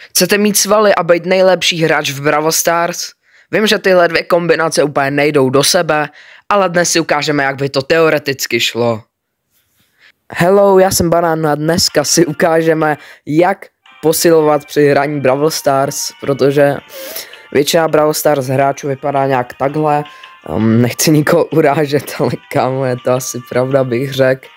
Chcete mít svaly a být nejlepší hráč v Brawl Stars? Vím, že tyhle dvě kombinace úplně nejdou do sebe, ale dnes si ukážeme, jak by to teoreticky šlo. Hello, já jsem Banán a dneska si ukážeme, jak posilovat při hraní Brawl Stars, protože většina Brawl Stars hráčů vypadá nějak takhle. Nechci nikoho urážet, ale kámo, je to asi pravda, bych řekl.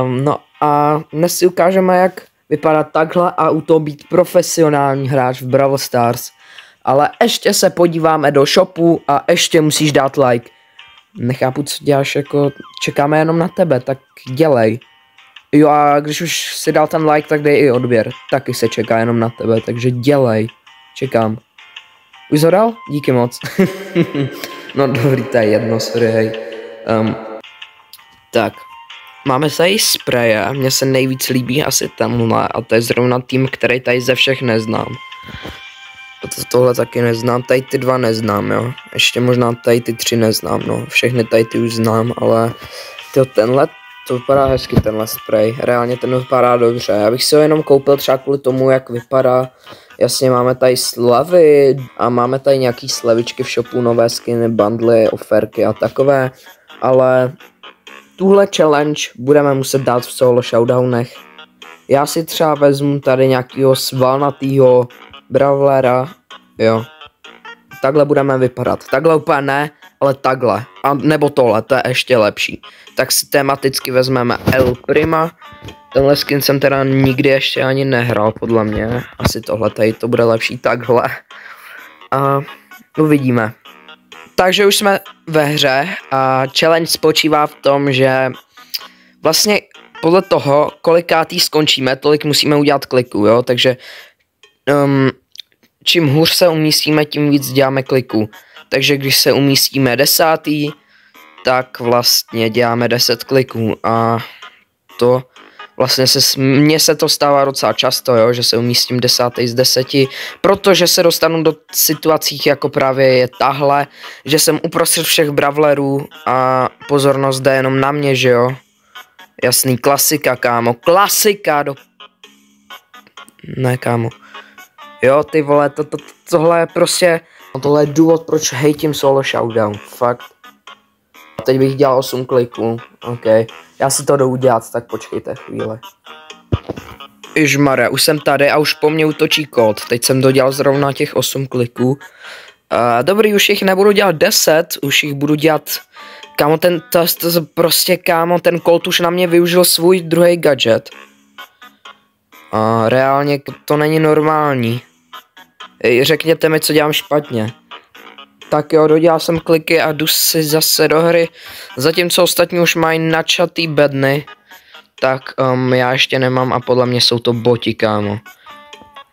No a dnes si ukážeme, jak vypadat takhle a u toho být profesionální hráč v Brawl Stars. Ale ještě se podíváme do shopu a ještě musíš dát like. Nechápu, co děláš, jako čekáme jenom na tebe, tak dělej. Jo a když už si dal ten like, tak dej i odběr. Taky se čeká jenom na tebe, takže dělej. Čekám. Už jsi ho dal? Díky moc. No dobrý, to je jedno, sorry, hej. Tak. Máme tady spreje, mně se nejvíc líbí asi tenhle a to je zrovna tým, který tady ze všech neznám. Tohle taky neznám, tady ty dva neznám, jo. Ještě možná tady ty tři neznám, no. Všechny tady ty už znám, ale tenhle, to vypadá hezky, tenhle spray. Reálně ten vypadá dobře. Já bych si ho jenom koupil třeba kvůli tomu, jak vypadá. Jasně, máme tady slevy a máme tady nějaký slevičky v shopu, nové skiny, bundly, oferky a takové. Ale tuhle challenge budeme muset dát v solo showdownech. Já si třeba vezmu tady nějakýho svalnatýho brawlera, jo. Takhle budeme vypadat. Takhle úplně ne, ale takhle. A nebo tohle, to je ještě lepší. Tak si tematicky vezmeme El Prima. Tenhle skin jsem teda nikdy ještě ani nehrál, podle mě. Asi tohle tady to bude lepší takhle. A uvidíme. Takže už jsme ve hře a challenge spočívá v tom, že vlastně podle toho, kolikátý skončíme, tolik musíme udělat kliků, jo. Takže čím hůř se umístíme, tím víc děláme kliků. Takže když se umístíme 10., tak vlastně děláme 10 kliků a to vlastně mně se to stává docela často, jo, že se umístím 10. z 10, protože se dostanu do situací, jako právě je tahle, že jsem uprostřed všech brawlerů a pozornost jde jenom na mě, že jo. Jasný, klasika, kámo, klasika do... Ne, kámo. Jo, ty vole, tohle je prostě... Tohle je důvod, proč hejtím solo showdown, fakt. Teď bych dělal 8 kliků, ok. Já si to jdu udělat, tak počkejte chvíli. Ježmarja, už jsem tady a už po mně útočí kód. Teď jsem dodělal zrovna těch 8 kliků. Dobrý, už jich nebudu dělat 10, už jich budu dělat... Kámo, prostě kámo, ten Colt už na mě využil svůj druhý gadget. Reálně to není normální. Řekněte mi, co dělám špatně. Tak jo, dodělal jsem kliky a jdu si zase do hry. Zatímco ostatní už mají načatý bedny, tak já ještě nemám a podle mě jsou to boti, kámo.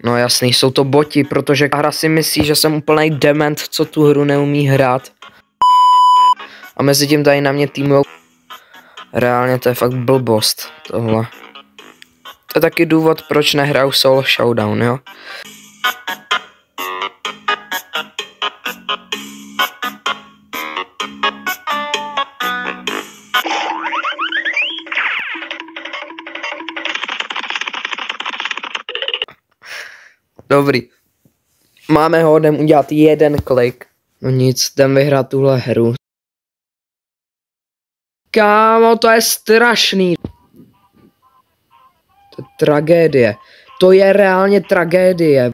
No jasný, jsou to boti, protože hra si myslí, že jsem úplnej dement, co tu hru neumí hrát. A mezi tím tady na mě týmujou. Reálně to je fakt blbost, tohle. To je taky důvod, proč nehraju solo showdown, jo. Dobrý. Máme ho, jdem udělat jeden klik. No nic, jdem vyhrát tuhle hru. Kámo, to je strašný. To je tragédie. To je reálně tragédie.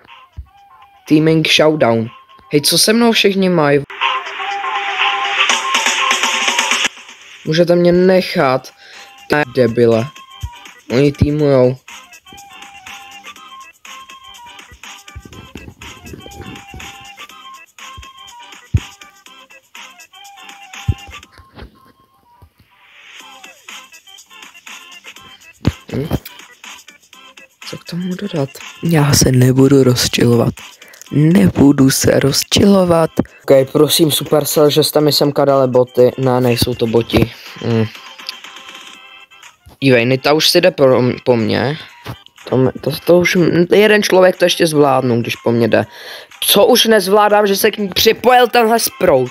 Teaming showdown. Hej, co se mnou všichni mají? Můžete mě nechat. Ne, debile. Oni týmujou. Co k tomu dodat? Já se nebudu rozčilovat. Nebudu se rozčilovat. Ok, prosím Supercell, že jste mi semka dali boty. Ne, nejsou to boti. Dívej, Nita už si jde po mně. To už jeden člověk to ještě zvládnu, když po mně jde. Co už nezvládám, že se k ní připojil tenhle sprout.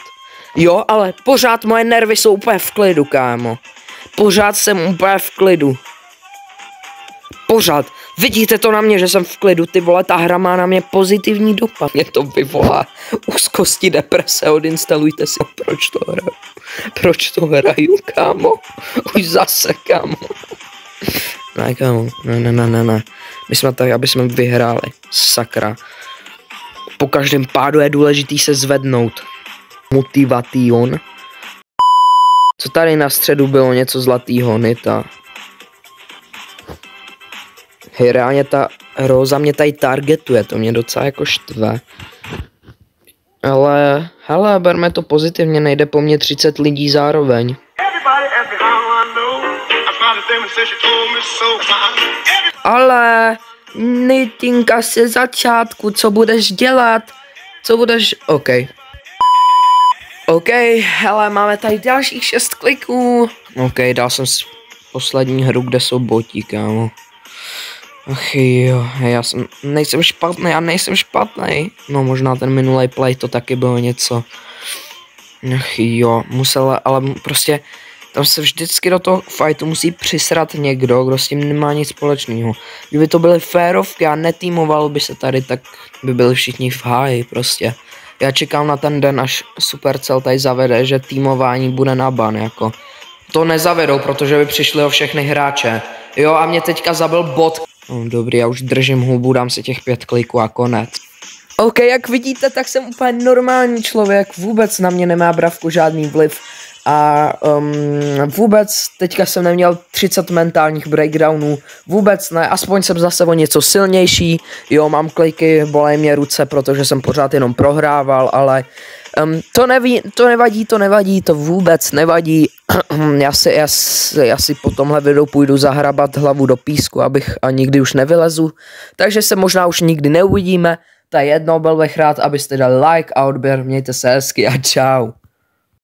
Jo, ale pořád moje nervy jsou úplně v klidu, kámo. Pořád jsem úplně v klidu. Pořád. Vidíte to na mě, že jsem v klidu, ty vole, ta hra má na mě pozitivní dopad. Mě to vyvolá úzkosti, deprese, odinstalujte si. Proč to hraju? Proč to hraju, kámo? Už zase, kámo. Ne, kámo, ne. My jsme tady, aby jsme vyhráli. Sakra. Po každém pádu je důležitý se zvednout. Motivation. Co tady na středu bylo něco zlatýho, Nita? Hej, reálně ta Rosa mě tady targetuje, to mě docela jako štve. Ale, hele, berme to pozitivně, nejde po mně 30 lidí zároveň. Ale, Nitinka se začátku, co budeš dělat? Co budeš, OK, hele, máme tady dalších 6 kliků. OK, dal jsem poslední hru, kde jsou botí, kámo. Ach jo, já nejsem špatný. No možná ten minulý play to taky bylo něco. Ach jo, musel, ale prostě tam se vždycky do toho fightu musí přisrat někdo, kdo s tím nemá nic společného. Kdyby to byly férovky a netýmovalo by se tady, tak by byli všichni v háji prostě. Já čekám na ten den, až Supercell tady zavede, že týmování bude na ban, jako. To nezavedou, protože by přišli o všechny hráče. Jo, a mě teďka zabil bot. No, dobrý, já už držím hubu, dám si těch 5 kliků a konec. OK, jak vidíte, tak jsem úplně normální člověk, vůbec na mě nemá bravku žádný vliv. A vůbec teďka jsem neměl 30 mentálních breakdownů, vůbec ne, aspoň jsem zase o něco silnější, jo, mám kliky, bolej mě ruce, protože jsem pořád jenom prohrával, ale to nevadí, to vůbec nevadí. Já si po tomhle videu půjdu zahrabat hlavu do písku, abych a nikdy už nevylezu, takže se možná už nikdy neuvidíme, to je jedno, byl bych rád, abyste dali like a odběr, mějte se hezky a čau.